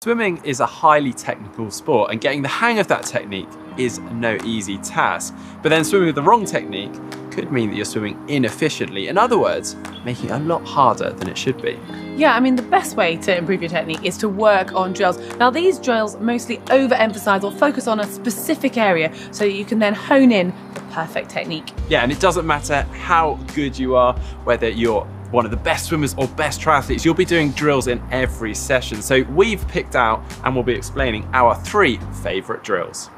Swimming is a highly technical sport, and getting the hang of that technique is no easy task. But then swimming with the wrong technique could mean that you're swimming inefficiently. In other words, making it a lot harder than it should be. Yeah, I mean, the best way to improve your technique is to work on drills. Now, these drills mostly overemphasize or focus on a specific area so that you can then hone in the perfect technique. Yeah, and it doesn't matter how good you are, whether you're one of the best swimmers or best triathletes, you'll be doing drills in every session. So we've picked out and we'll be explaining our 3 favorite drills.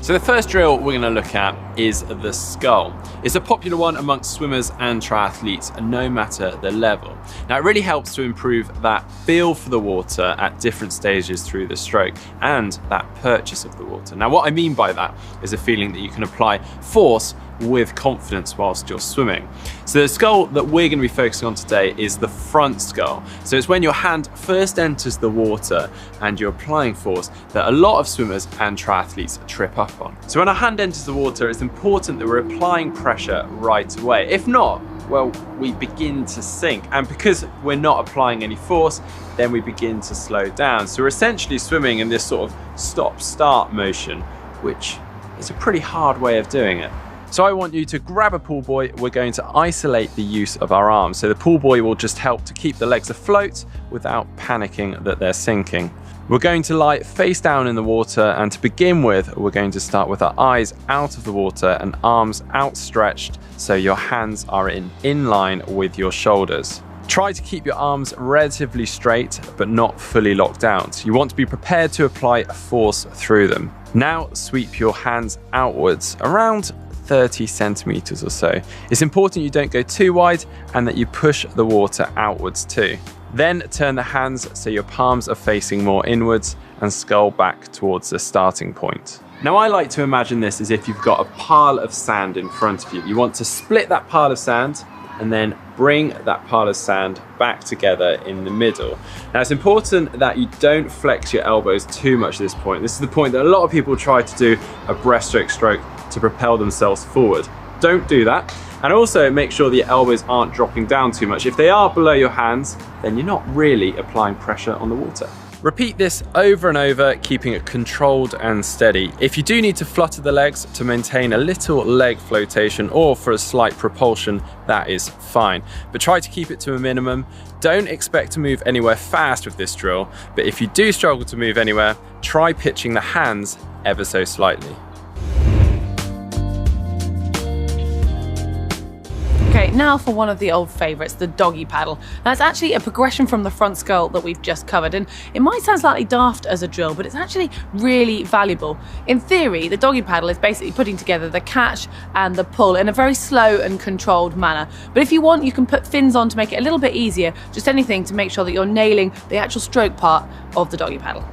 So the first drill we're going to look at is the scull. It's a popular one amongst swimmers and triathletes, no matter the level. Now it really helps to improve that feel for the water at different stages through the stroke and that purchase of the water. Now what I mean by that is a feeling that you can apply force with confidence whilst you're swimming. So the scull that we're going to be focusing on today is the front scull. So it's when your hand first enters the water and you're applying force that a lot of swimmers and triathletes trip up on. So when our hand enters the water, it's important that we're applying pressure right away. If not, well, we begin to sink. And because we're not applying any force, then we begin to slow down. So we're essentially swimming in this sort of stop-start motion, which is a pretty hard way of doing it. So I want you to grab a pool buoy. We're going to isolate the use of our arms. So the pool buoy will just help to keep the legs afloat without panicking that they're sinking. We're going to lie face down in the water, and to begin with, we're going to start with our eyes out of the water and arms outstretched so your hands are in line with your shoulders. Try to keep your arms relatively straight, but not fully locked out. You want to be prepared to apply force through them. Now sweep your hands outwards around 30 centimeters or so. It's important you don't go too wide and that you push the water outwards too. Then turn the hands so your palms are facing more inwards and scull back towards the starting point. Now I like to imagine this as if you've got a pile of sand in front of you. You want to split that pile of sand and then bring that pile of sand back together in the middle. Now it's important that you don't flex your elbows too much at this point. This is the point that a lot of people try to do a breaststroke stroke to propel themselves forward. Don't do that. And also make sure that your elbows aren't dropping down too much. If they are below your hands, then you're not really applying pressure on the water. Repeat this over and over, keeping it controlled and steady. If you do need to flutter the legs to maintain a little leg flotation or for a slight propulsion, that is fine. But try to keep it to a minimum. Don't expect to move anywhere fast with this drill, but if you do struggle to move anywhere, try pitching the hands ever so slightly. Okay, now for one of the old favourites, the doggy paddle. Now it's actually a progression from the front scull that we've just covered, and it might sound slightly daft as a drill, but it's actually really valuable. In theory, the doggy paddle is basically putting together the catch and the pull in a very slow and controlled manner. But if you want, you can put fins on to make it a little bit easier, just anything to make sure that you're nailing the actual stroke part of the doggy paddle.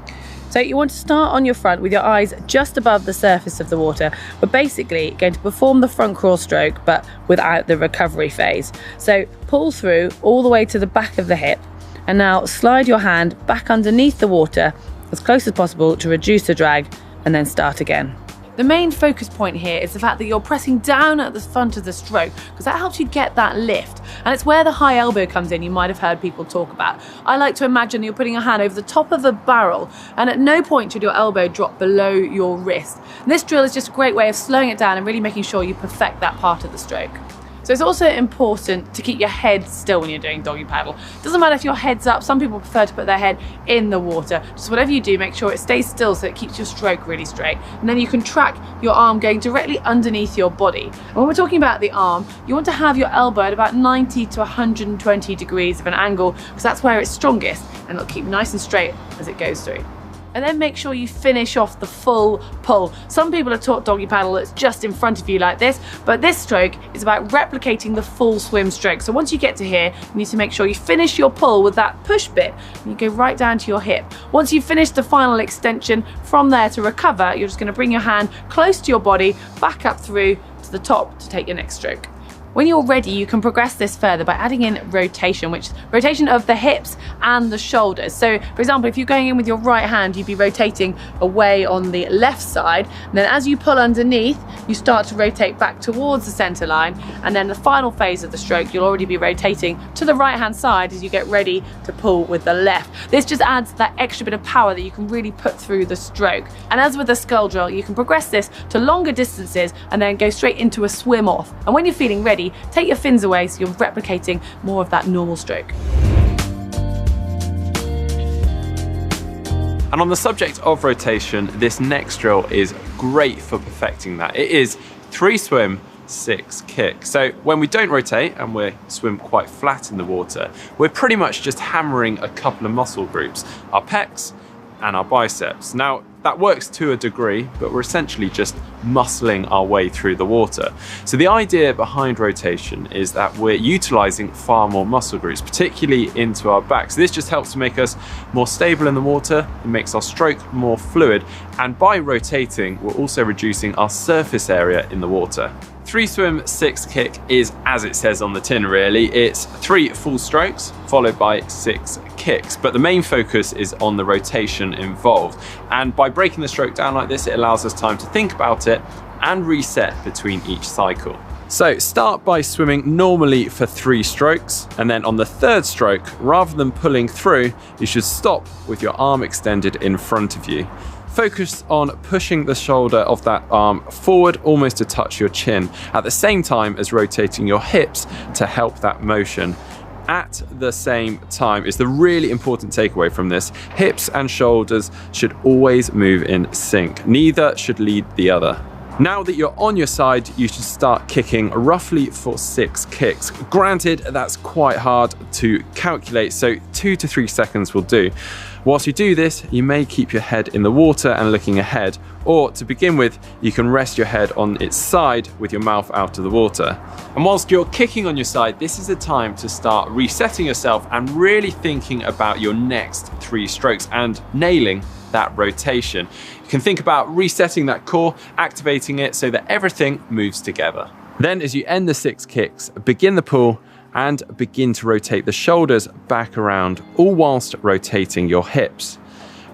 So you want to start on your front with your eyes just above the surface of the water. We're basically going to perform the front crawl stroke, but without the recovery phase. So pull through all the way to the back of the hip, and now slide your hand back underneath the water as close as possible to reduce the drag, and then start again. The main focus point here is the fact that you're pressing down at the front of the stroke, because that helps you get that lift. And it's where the high elbow comes in, you might have heard people talk about. I like to imagine you're putting a hand over the top of a barrel, and at no point should your elbow drop below your wrist. And this drill is just a great way of slowing it down and really making sure you perfect that part of the stroke. So it's also important to keep your head still when you're doing doggy paddle. Doesn't matter if your head's up, some people prefer to put their head in the water. Just whatever you do, make sure it stays still so it keeps your stroke really straight. And then you can track your arm going directly underneath your body. And when we're talking about the arm, you want to have your elbow at about 90 to 120 degrees of an angle, because that's where it's strongest, and it'll keep nice and straight as it goes through. And then make sure you finish off the full pull. Some people are taught doggy paddle that's just in front of you like this, but this stroke is about replicating the full swim stroke. So once you get to here, you need to make sure you finish your pull with that push bit, and you go right down to your hip. Once you've finished the final extension, from there to recover, you're just going to bring your hand close to your body, back up through to the top to take your next stroke. When you're ready, you can progress this further by adding in rotation, which is rotation of the hips and the shoulders. So for example, if you're going in with your right hand, you'd be rotating away on the left side, and then as you pull underneath, you start to rotate back towards the center line, and then the final phase of the stroke, you'll already be rotating to the right hand side as you get ready to pull with the left. This just adds that extra bit of power that you can really put through the stroke. And as with the scull drill, you can progress this to longer distances and then go straight into a swim off. And when you're feeling ready, take your fins away so you're replicating more of that normal stroke. And on the subject of rotation, this next drill is great for perfecting that. It is 3 swim, 6 kick. So when we don't rotate and we swim quite flat in the water, we're pretty much just hammering a couple of muscle groups, our pecs and our biceps. Now, that works to a degree, but we're essentially just muscling our way through the water. So the idea behind rotation is that we're utilizing far more muscle groups, particularly into our back. So this just helps to make us more stable in the water, it makes our stroke more fluid, and by rotating, we're also reducing our surface area in the water. 3 swim, 6 kick is as it says on the tin really. It's 3 full strokes followed by 6 kicks, but the main focus is on the rotation involved. And by breaking the stroke down like this, it allows us time to think about it and reset between each cycle. So start by swimming normally for 3 strokes, and then on the 3rd stroke, rather than pulling through, you should stop with your arm extended in front of you. Focus on pushing the shoulder of that arm forward almost to touch your chin, at the same time as rotating your hips to help that motion. At the same time is the really important takeaway from this. Hips and shoulders should always move in sync. Neither should lead the other. Now that you're on your side, you should start kicking roughly for 6 kicks. Granted, that's quite hard to calculate, so 2 to 3 seconds will do. Whilst you do this, you may keep your head in the water and looking ahead, or to begin with, you can rest your head on its side with your mouth out of the water. And whilst you're kicking on your side, this is the time to start resetting yourself and really thinking about your next 3 strokes and nailing that rotation. You can think about resetting that core, activating it so that everything moves together. Then as you end the 6 kicks, begin the pull and begin to rotate the shoulders back around, all whilst rotating your hips.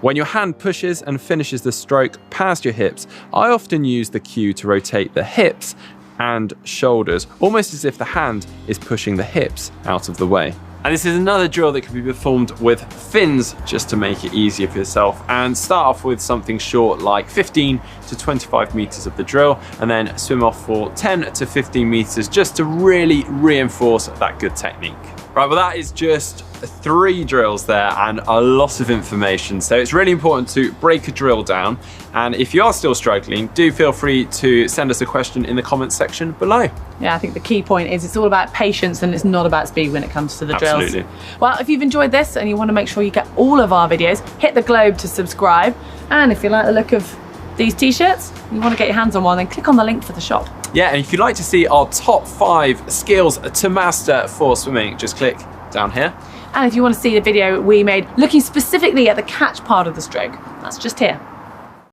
When your hand pushes and finishes the stroke past your hips, I often use the cue to rotate the hips and shoulders, almost as if the hand is pushing the hips out of the way. And this is another drill that can be performed with fins just to make it easier for yourself, and start off with something short like 15 to 25 meters of the drill, and then swim off for 10 to 15 meters just to really reinforce that good technique. Right, well that is just 3 drills there and a lot of information. So it's really important to break a drill down. And if you are still struggling, do feel free to send us a question in the comments section below. Yeah, I think the key point is it's all about patience and it's not about speed when it comes to the drills. Absolutely. Well, if you've enjoyed this and you want to make sure you get all of our videos, hit the globe to subscribe. And if you like the look of these t-shirts, you want to get your hands on one, then click on the link for the shop. Yeah, and if you'd like to see our top 5 skills to master for swimming, just click down here. And if you want to see the video we made looking specifically at the catch part of the stroke, that's just here.